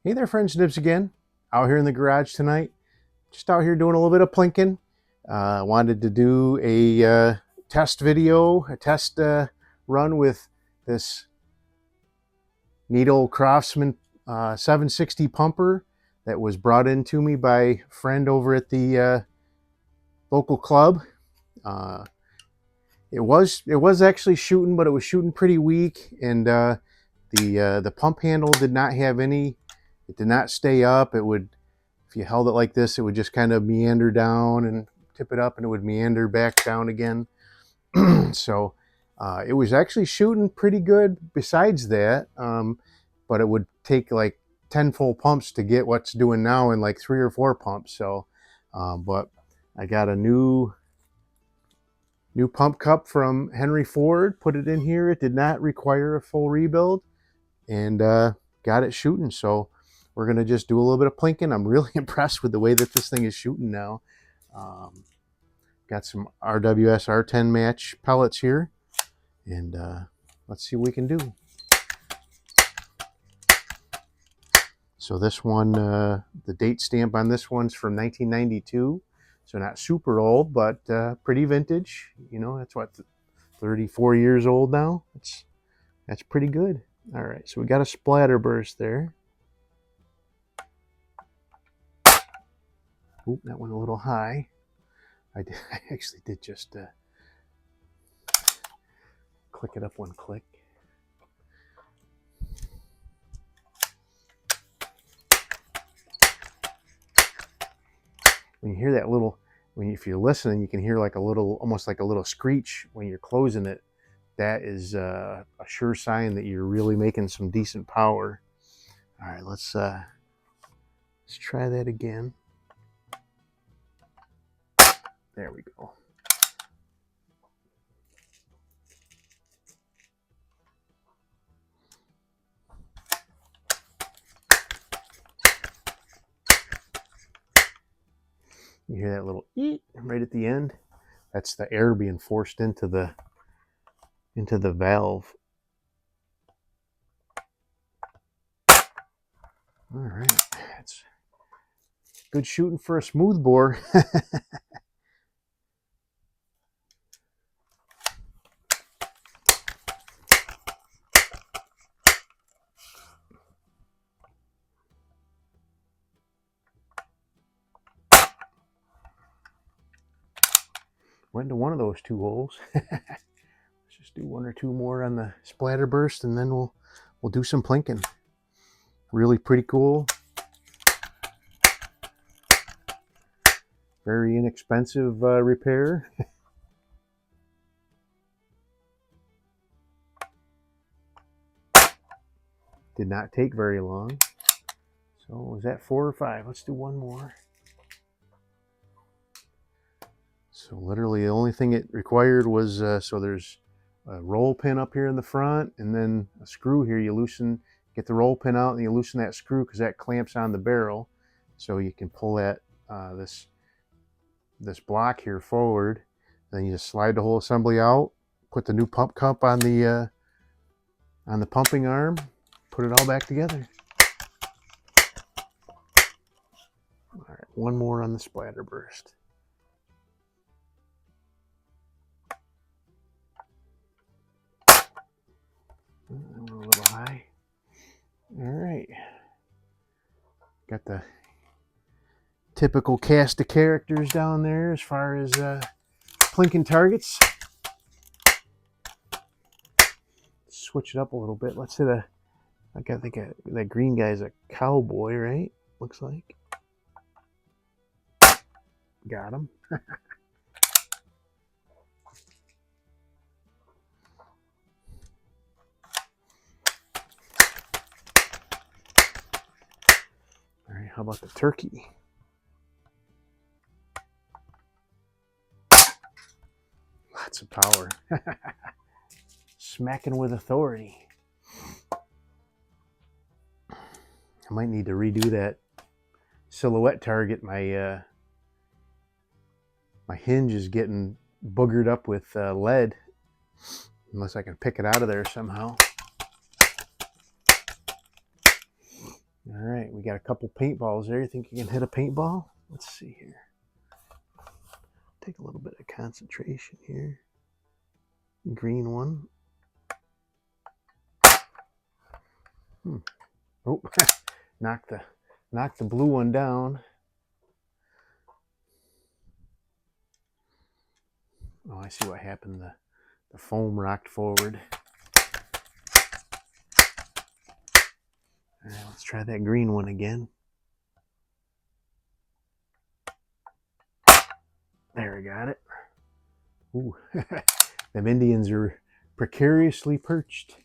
Hey there, friends, Nibs again. Out here in the garage tonight. Just out here doing a little bit of plinking. Wanted to do a test video, a test run with this neat old Crosman 760 pumper that was brought in to me by a friend over at the local club. It was actually shooting, but it was shooting pretty weak, and the pump handle did not have any. It did not stay up. It would, if you held it like this, it would just kind of meander down and tip it up, and it would meander back down again. So it was actually shooting pretty good besides that, but it would take like 10 full pumps to get what's doing now in like 3 or 4 pumps. So, but I got a new pump cup from Henry Ford, put it in here. It did not require a full rebuild, and got it shooting. So we're going to just do a little bit of plinking. I'm really impressed with the way that this thing is shooting now. Got some RWS R10 match pellets here, and let's see what we can do. So this one, the date stamp on this one's from 1992. So not super old, but pretty vintage. You know, that's what, 34 years old now. That's pretty good. All right, so we got a splatter burst there. Oop, that went a little high. I actually did just click it up one click. When you hear that little, if you're listening, you can hear like a little, almost like a little screech when you're closing it. That is a sure sign that you're really making some decent power. All right, let's try that again. There we go. You hear that little eat right at the end? That's the air being forced into the valve. All right, that's good shooting for a smooth bore. Went into one of those 2 holes. Let's just do 1 or 2 more on the splatter burst, and then we'll do some plinking. Really pretty cool. Very inexpensive repair. Did not take very long. So was that 4 or 5? Let's do 1 more. So literally the only thing it required was, so there's a roll pin up here in the front, and then a screw here. You loosen, get the roll pin out, and you loosen that screw because that clamps on the barrel. So you can pull that this block here forward. Then you just slide the whole assembly out, put the new pump cup on the pumping arm, put it all back together. All right, 1 more on the splatter burst. A little high. All right. Got the typical cast of characters down there as far as plinking targets. Switch it up a little bit. Let's hit I think that green guy's a cowboy, right? Looks like. Got him. All right, how about the turkey? Lots of power. Smacking with authority. I might need to redo that silhouette target. My hinge is getting boogered up with lead, unless I can pick it out of there somehow. All right, we got a couple paintballs there. You think you can hit a paintball? Let's see here. Take a little bit of concentration here. Green one. Oh, knocked the blue one down. Oh, I see what happened. The foam rocked forward. All right, let's try that green one again. There, I got it. Ooh, them Indians are precariously perched.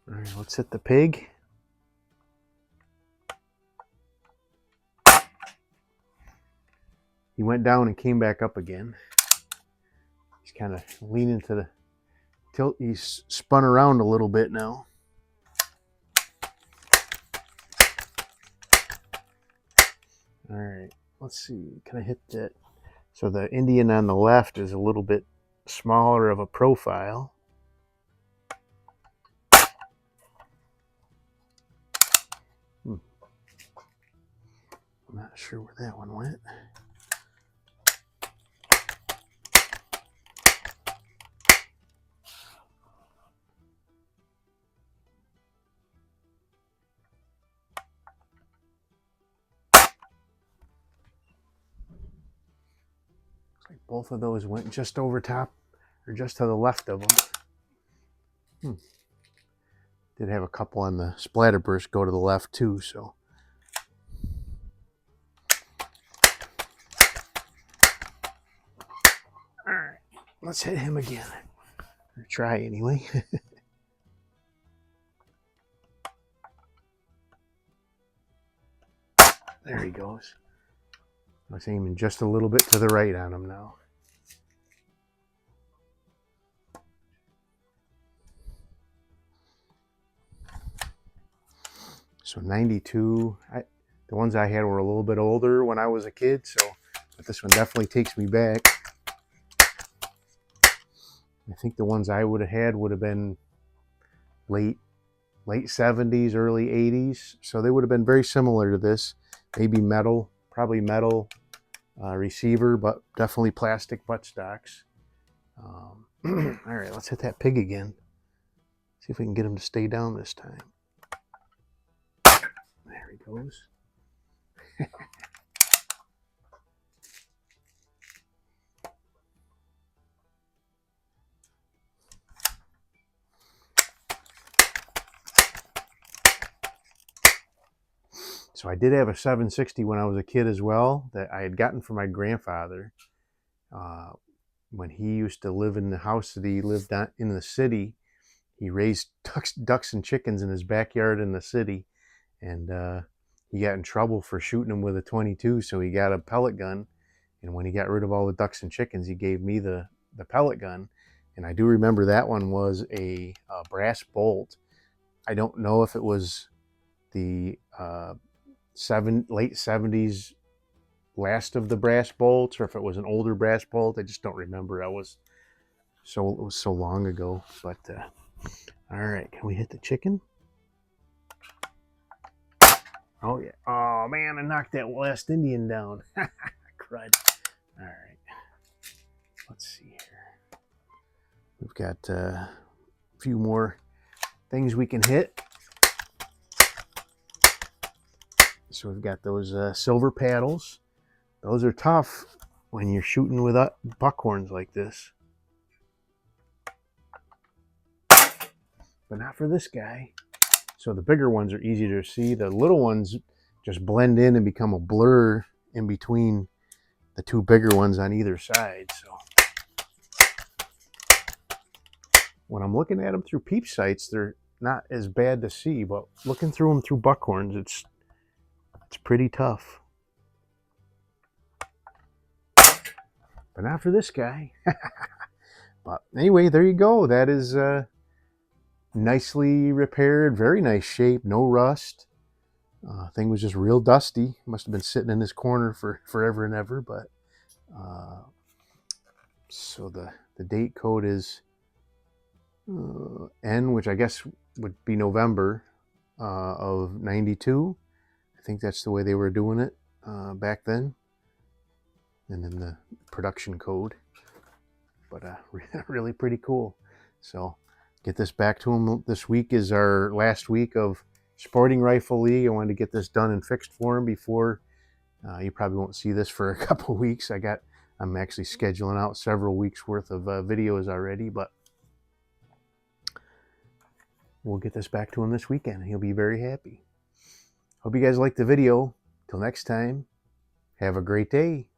All right, let's hit the pig. He went down and came back up again. He's kind of leaning to the tilt. He's spun around a little bit now. All right, let's see. Can I hit that? So the Indian on the left is a little bit smaller of a profile. I'm not sure where that one went. Looks like both of those went just over top, or just to the left of them. Did have a couple on the splatterburst go to the left too, so. All right, let's hit him again. Or try anyway. There he goes. I was aiming just a little bit to the right on him now. So 92. The ones I had were a little bit older when I was a kid, so but this one definitely takes me back. I think the ones I would have had would have been late 70s, early 80s. So they would have been very similar to this. Maybe metal, probably metal receiver, but definitely plastic buttstocks. All right, let's hit that pig again. See if we can get him to stay down this time. There he goes. So I did have a 760 when I was a kid as well that I had gotten from my grandfather. When he used to live in the house that he lived in the city, he raised ducks and chickens in his backyard in the city. And he got in trouble for shooting them with a 22, so he got a pellet gun. And when he got rid of all the ducks and chickens, he gave me the pellet gun. And I do remember that one was a brass bolt. I don't know if it was the late 70s last of the brass bolts or if it was an older brass bolt. I just don't remember. It was so long ago. But all right, can we hit the chicken? Oh yeah. Oh man, I knocked that last Indian down. Crud. All right, let's see here. We've got a few more things we can hit. So we've got those silver paddles. Those are tough when you're shooting with buckhorns like this. But not for this guy. So the bigger ones are easier to see. The little ones just blend in and become a blur in between the two bigger ones on either side. So when I'm looking at them through peep sights, they're not as bad to see, but looking through them through buckhorns, it's pretty tough. But not for this guy. But anyway, there you go. That is nicely repaired, very nice shape, no rust. Thing was just real dusty. Must have been sitting in this corner for forever and ever, but So the date code is N, which I guess would be November of 92. I think that's the way they were doing it back then. And then the production code. But really pretty cool. So get this back to him. This week is our last week of Sporting Rifle League. I wanted to get this done and fixed for him before you probably won't see this for a couple weeks. I'm actually scheduling out several weeks worth of videos already, but we'll get this back to him this weekend. He'll be very happy. Hope you guys liked the video. Till next time, have a great day.